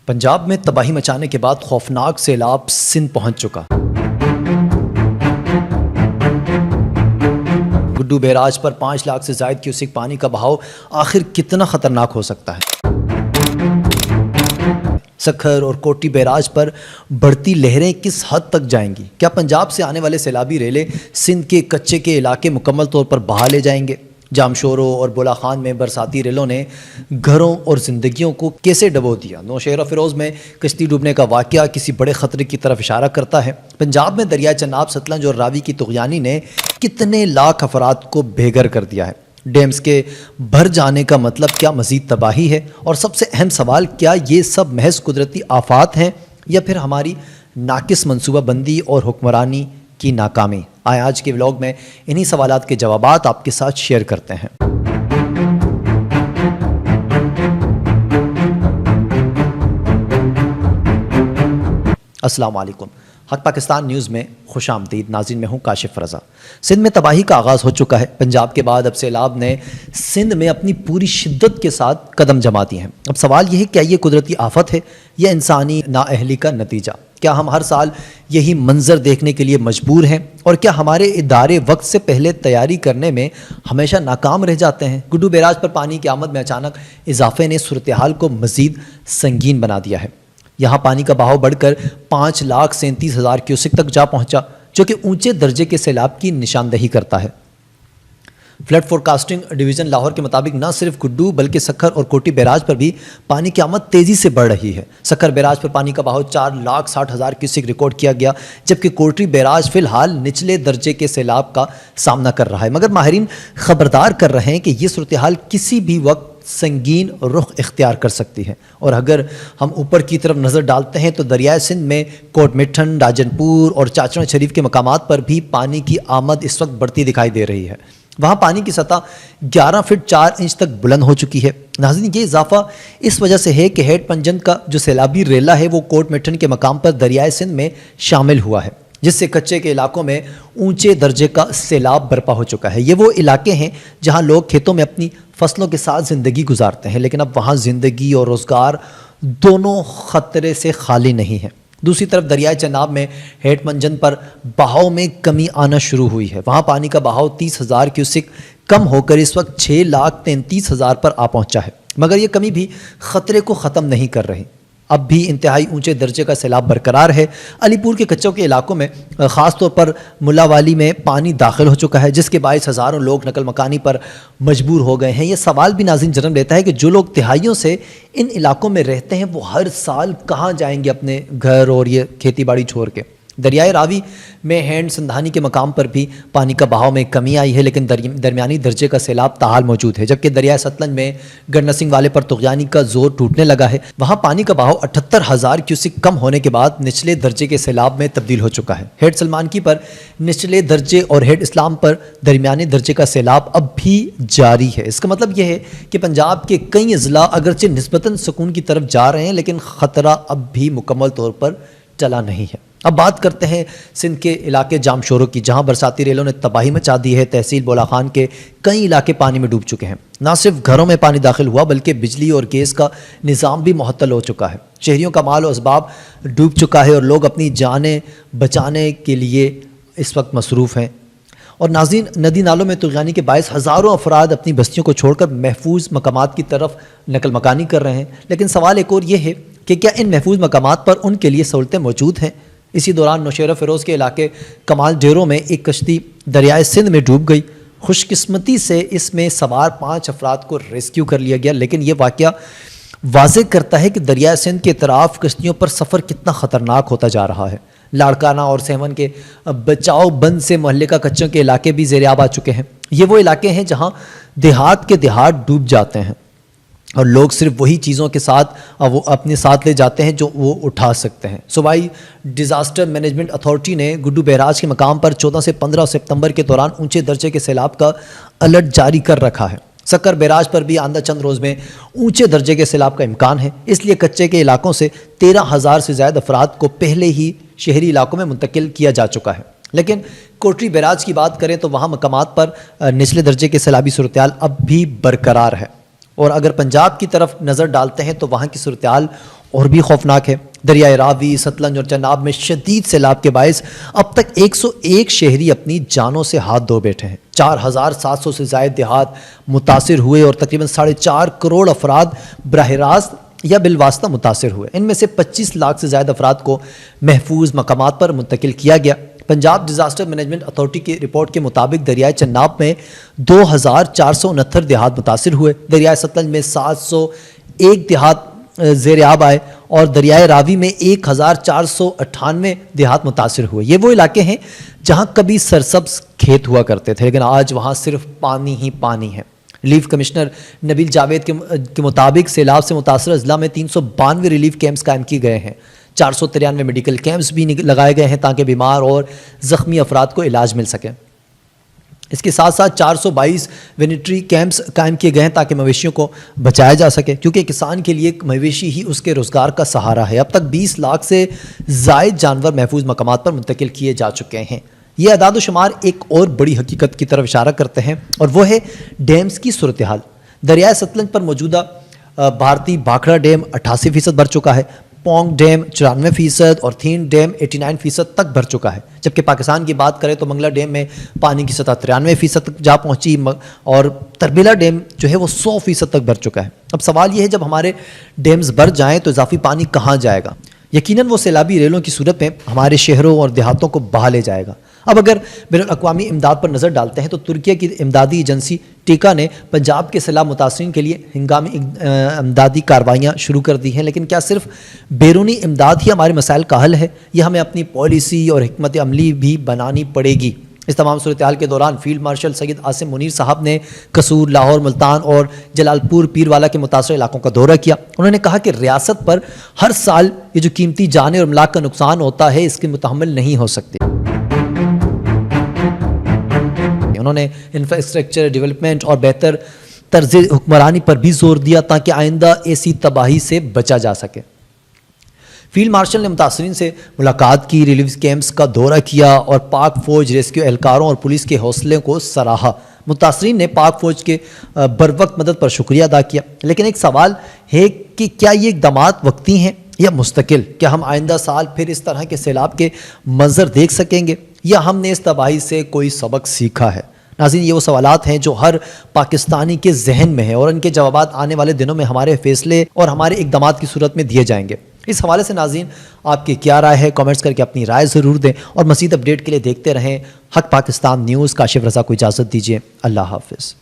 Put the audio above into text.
پنجاب میں تباہی مچانے کے بعد خوفناک سیلاب سندھ پہنچ چکا۔ گڈو بیراج پر 5 لاکھ سے زائد کیوسک پانی کا بہاؤ آخر کتنا خطرناک ہو سکتا ہے؟ سکھر اور کوٹی بیراج پر بڑھتی لہریں کس حد تک جائیں گی؟ کیا پنجاب سے آنے والے سیلابی ریلے سندھ کے کچے کے علاقے مکمل طور پر بہا لے جائیں گے؟ جامشورو اور بولا خان میں برساتی ریلوں نے گھروں اور زندگیوں کو کیسے ڈبو دیا؟ نوشہرہ و فیروز میں کشتی ڈوبنے کا واقعہ کسی بڑے خطرے کی طرف اشارہ کرتا ہے۔ پنجاب میں دریائے چناب، ستلج اور راوی کی طغیانی نے کتنے لاکھ افراد کو بے گھر کر دیا ہے؟ ڈیمز کے بھر جانے کا مطلب کیا مزید تباہی ہے؟ اور سب سے اہم سوال، کیا یہ سب محض قدرتی آفات ہیں یا پھر ہماری ناقص منصوبہ بندی اور حکمرانی کی ناکامی؟ آج کے ولاگ میں انہی سوالات کے جوابات آپ کے ساتھ شیئر کرتے ہیں۔ السلام علیکم، حق پاکستان نیوز میں خوش آمدید۔ ناظرین، میں ہوں کاشف رضا۔ سندھ میں تباہی کا آغاز ہو چکا ہے۔ پنجاب کے بعد اب سیلاب نے سندھ میں اپنی پوری شدت کے ساتھ قدم جما دیے ہیں۔ اب سوال یہ ہے، کیا یہ قدرتی آفت ہے یا انسانی نااہلی کا نتیجہ؟ کیا ہم ہر سال یہی منظر دیکھنے کے لیے مجبور ہیں؟ اور کیا ہمارے ادارے وقت سے پہلے تیاری کرنے میں ہمیشہ ناکام رہ جاتے ہیں؟ گڈو بیراج پر پانی کی آمد میں اچانک اضافے نے صورتحال کو مزید سنگین بنا دیا ہے۔ یہاں پانی کا بہاؤ بڑھ کر 5,37,000 کیوسک تک جا پہنچا، جو کہ اونچے درجے کے سیلاب کی نشاندہی کرتا ہے۔ فلڈ فورکاسٹنگ ڈویژن لاہور کے مطابق نہ صرف گڈو بلکہ سکھر اور کوٹی بیراج پر بھی پانی کی آمد تیزی سے بڑھ رہی ہے۔ سکھر بیراج پر پانی کا بہاؤ 4,60,000 کیوسک ریکارڈ کیا گیا، جبکہ کوٹی بیراج فی الحال نچلے درجے کے سیلاب کا سامنا کر رہا ہے، مگر ماہرین خبردار کر رہے ہیں کہ یہ صورتحال کسی بھی وقت سنگین رخ اختیار کر سکتی ہے۔ اور اگر ہم اوپر کی طرف نظر ڈالتے ہیں تو دریائے سندھ میں کوٹ مٹھن، راجن پور اور چاچڑا شریف کے مقامات پر بھی پانی کی آمد اس وقت بڑھتی دکھائی دے رہی ہے۔ وہاں پانی کی سطح 11 فٹ 4 انچ تک بلند ہو چکی ہے۔ ناظرین، یہ اضافہ اس وجہ سے ہے کہ ہیڈ پنجن کا جو سیلابی ریلا ہے وہ کوٹ مٹھن کے مقام پر دریائے سندھ میں شامل ہوا ہے، جس سے کچے کے علاقوں میں اونچے درجے کا سیلاب برپا ہو چکا ہے۔ یہ وہ علاقے ہیں جہاں لوگ کھیتوں میں اپنی فصلوں کے ساتھ زندگی گزارتے ہیں، لیکن اب وہاں زندگی اور روزگار دونوں خطرے سے خالی نہیں ہیں۔ دوسری طرف دریائے چناب میں ہیڈ پنجن پر بہاؤ میں کمی آنا شروع ہوئی ہے۔ وہاں پانی کا بہاؤ 30,000 کیوسک کم ہو کر اس وقت 6,33,000 پر آ پہنچا ہے، مگر یہ کمی بھی خطرے کو ختم نہیں کر رہی۔ اب بھی انتہائی اونچے درجے کا سیلاب برقرار ہے۔ علی پور کے کچوں کے علاقوں میں خاص طور پر ملا والی میں پانی داخل ہو چکا ہے، جس کے باعث ہزاروں لوگ نقل مکانی پر مجبور ہو گئے ہیں۔ یہ سوال بھی ناظرین جنم لیتا ہے کہ جو لوگ دہائیوں سے ان علاقوں میں رہتے ہیں وہ ہر سال کہاں جائیں گے اپنے گھر اور یہ کھیتی باڑی چھوڑ کے؟ دریائے راوی میں ہینڈ سندھانی کے مقام پر بھی پانی کا بہاؤ میں کمی آئی ہے، لیکن درمیانی درجے کا سیلاب تاحال موجود ہے، جبکہ دریائے ستلج میں گرنا سنگھ والے پر طغیانی کا زور ٹوٹنے لگا ہے۔ وہاں پانی کا بہاؤ 78,000 کیوسک کم ہونے کے بعد نچلے درجے کے سیلاب میں تبدیل ہو چکا ہے۔ ہیڈ سلمان کی پر نچلے درجے اور ہیڈ اسلام پر درمیانی درجے کا سیلاب اب بھی جاری ہے۔ اس کا مطلب یہ ہے کہ پنجاب کے کئی اضلاع اگرچہ نسبتاً سکون کی طرف جا رہے ہیں، لیکن خطرہ اب بھی مکمل طور پر ٹلا نہیں ہے۔ اب بات کرتے ہیں سندھ کے علاقے جامشورو کی، جہاں برساتی ریلوں نے تباہی مچا دی ہے۔ تحصیل بولا خان کے کئی علاقے پانی میں ڈوب چکے ہیں۔ نہ صرف گھروں میں پانی داخل ہوا بلکہ بجلی اور گیس کا نظام بھی معطل ہو چکا ہے۔ شہریوں کا مال و اسباب ڈوب چکا ہے اور لوگ اپنی جانیں بچانے کے لیے اس وقت مصروف ہیں۔ اور ناظرین، ندی نالوں میں طغیانی کے باعث ہزاروں افراد اپنی بستیوں کو چھوڑ کر محفوظ مقامات کی طرف نقل مکانی کر رہے ہیں، لیکن سوال ایک اور یہ ہے کہ کیا ان محفوظ مقامات پر ان کے لیے سہولتیں موجود ہیں؟ اسی دوران نوشہرہ فیروز کے علاقے کمال ڈیرو میں ایک کشتی دریائے سندھ میں ڈوب گئی۔ خوش قسمتی سے اس میں سوار 5 افراد کو ریسکیو کر لیا گیا، لیکن یہ واقعہ واضح کرتا ہے کہ دریائے سندھ کے اطراف کشتیوں پر سفر کتنا خطرناک ہوتا جا رہا ہے۔ لاڑکانہ اور سیون کے بچاؤ بند سے محلے کا کچوں کے علاقے بھی زیر آب آ چکے ہیں۔ یہ وہ علاقے ہیں جہاں دیہات کے دیہات ڈوب جاتے ہیں اور لوگ صرف وہی چیزوں کے ساتھ وہ اپنے ساتھ لے جاتے ہیں جو وہ اٹھا سکتے ہیں۔ صوبائی ڈیزاسٹر مینجمنٹ اتھارٹی نے گڈو بیراج کے مقام پر 14 سے 15 ستمبر کے دوران اونچے درجے کے سیلاب کا الرٹ جاری کر رکھا ہے۔ سکر بیراج پر بھی آئندہ چند روز میں اونچے درجے کے سیلاب کا امکان ہے، اس لیے کچے کے علاقوں سے 13,000 سے زائد افراد کو پہلے ہی شہری علاقوں میں منتقل کیا جا چکا ہے۔ لیکن کوٹری بیراج کی بات کریں تو وہاں مقامات پر نچلے درجے کے سیلابی صورتحال اب بھی برقرار ہے۔ اور اگر پنجاب کی طرف نظر ڈالتے ہیں تو وہاں کی صورتحال اور بھی خوفناک ہے۔ دریائے راوی، ستلج اور چناب میں شدید سیلاب کے باعث اب تک 101 شہری اپنی جانوں سے ہاتھ دھو بیٹھے ہیں۔ 4700 سے زائد دیہات متاثر ہوئے اور تقریباً 4.5 کروڑ افراد براہ راست یا بالواسطہ متاثر ہوئے۔ ان میں سے 25 لاکھ سے زائد افراد کو محفوظ مقامات پر منتقل کیا گیا۔ پنجاب ڈیزاسٹر مینجمنٹ اتھارٹی کی رپورٹ کے مطابق دریائے چناب میں 2469 دیہات متاثر ہوئے، دریائے ستلج میں 701 دیہات زیر آب آئے اور دریائے راوی میں 1498 دیہات متاثر ہوئے۔ یہ وہ علاقے ہیں جہاں کبھی سرسبز کھیت ہوا کرتے تھے، لیکن آج وہاں صرف پانی ہی پانی ہے۔ ریلیف کمشنر نبیل جاوید کے مطابق سیلاب سے متاثرہ اضلاع میں 392 ریلیف کیمپس قائم کیے گئے ہیں۔ 493 میڈیکل کیمپس بھی لگائے گئے ہیں تاکہ بیمار اور زخمی افراد کو علاج مل سکے۔ اس کے ساتھ ساتھ 422 وینٹری کیمپس قائم کیے گئے ہیں تاکہ مویشیوں کو بچایا جا سکے، کیونکہ کسان کے لیے مویشی ہی اس کے روزگار کا سہارا ہے۔ اب تک 20 لاکھ سے زائد جانور محفوظ مقامات پر منتقل کیے جا چکے ہیں۔ یہ اعداد و شمار ایک اور بڑی حقیقت کی طرف اشارہ کرتے ہیں اور وہ ہے ڈیمز کی صورتحال۔ دریائے ستلج پر موجودہ بھارتی بھاکھڑا ڈیم 88% بھر چکا ہے، پونگ ڈیم 94% اور تھین ڈیم 89% تک بھر چکا ہے۔ جبکہ پاکستان کی بات کریں تو منگلا ڈیم میں پانی کی سطح 93% تک جا پہنچی اور تربیلا ڈیم جو ہے وہ 100% تک بھر چکا ہے۔ اب سوال یہ ہے جب ہمارے ڈیمز بھر جائیں تو اضافی پانی کہاں جائے گا؟ یقیناً وہ سیلابی ریلوں کی صورت میں ہمارے شہروں اور دیہاتوں کو بہا لے جائے گا۔ اب اگر بین الاقوامی امداد پر نظر ڈالتے ہیں تو ترکیہ کی امدادی ایجنسی ٹیکا نے پنجاب کے سیلاب متاثرین کے لیے ہنگامی امدادی کاروائیاں شروع کر دی ہیں، لیکن کیا صرف بیرونی امداد ہی ہمارے مسائل کا حل ہے یا ہمیں اپنی پالیسی اور حکمت عملی بھی بنانی پڑے گی؟ اس تمام صورتحال کے دوران فیلڈ مارشل سید عاصم منیر صاحب نے قصور، لاہور، ملتان اور جلال پور پیروالا کے متاثرہ علاقوں کا دورہ کیا۔ انہوں نے کہا کہ ریاست پر ہر سال یہ جو قیمتی جانیں اور املاک کا نقصان ہوتا ہے اس کے متحمل نہیں ہو سکتے۔ انہوں نے انفراسٹرکچر ڈیولپمنٹ اور بہتر طرز حکمرانی پر بھی زور دیا تاکہ آئندہ ایسی تباہی سے بچا جا سکے۔ فیلڈ مارشل نے متاثرین سے ملاقات کی، ریلیف کیمپس کا دورہ کیا اور پاک فوج، ریسکیو اہلکاروں اور پولیس کے حوصلے کو سراہا۔ متاثرین نے پاک فوج کے بروقت مدد پر شکریہ ادا کیا، لیکن ایک سوال ہے کہ کیا یہ اقدامات وقتی ہیں یا مستقل؟ کیا ہم آئندہ سال پھر اس طرح کے سیلاب کے منظر دیکھ سکیں گے یا ہم نے اس تباہی سے کوئی سبق سیکھا ہے؟ ناظرین، یہ وہ سوالات ہیں جو ہر پاکستانی کے ذہن میں ہیں اور ان کے جوابات آنے والے دنوں میں ہمارے فیصلے اور ہمارے اقدامات کی صورت میں دیے جائیں گے۔ اس حوالے سے ناظرین آپ کی کیا رائے ہے؟ کامنٹس کر کے اپنی رائے ضرور دیں اور مزید اپڈیٹ کے لیے دیکھتے رہیں حق پاکستان نیوز۔ کاشف رضا کو اجازت دیجیے، اللہ حافظ۔